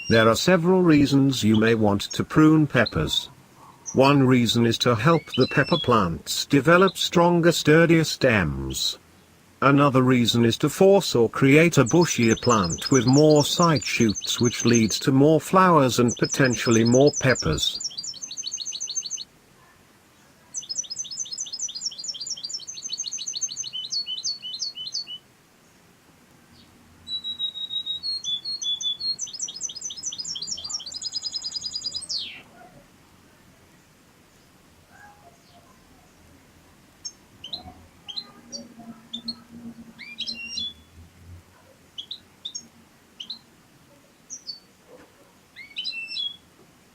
There are several reasons you may want to prune peppers. One reason is to help the pepper plants develop stronger, sturdier stems. Another reason is to force or create a bushier plant with more side shoots, which leads to more flowers and potentially more peppers.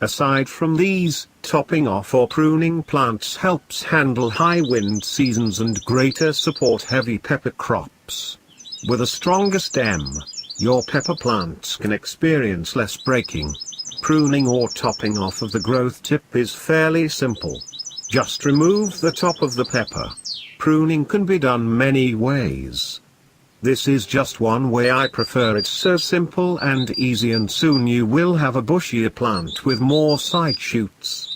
Aside from these, topping off or pruning plants helps handle high wind seasons and greater support heavy pepper crops. With a stronger stem, your pepper plants can experience less breaking. Pruning or topping off of the growth tip is fairly simple. Just remove the top of the pepper. Pruning can be done many ways. This is just one way I prefer. It's so simple and easy, and soon you will have a bushier plant with more side shoots.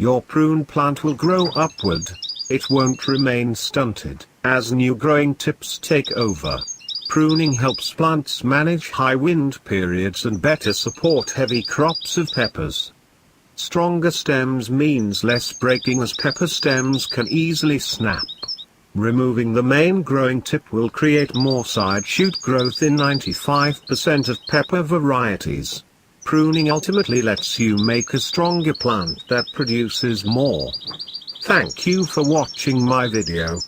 Your prune plant will grow upward. It won't remain stunted, as new growing tips take over. Pruning helps plants manage high wind periods and better support heavy crops of peppers. Stronger stems means less breaking, as pepper stems can easily snap. Removing the main growing tip will create more side shoot growth in 95% of pepper varieties. Pruning ultimately lets you make a stronger plant that produces more. Thank you for watching my video.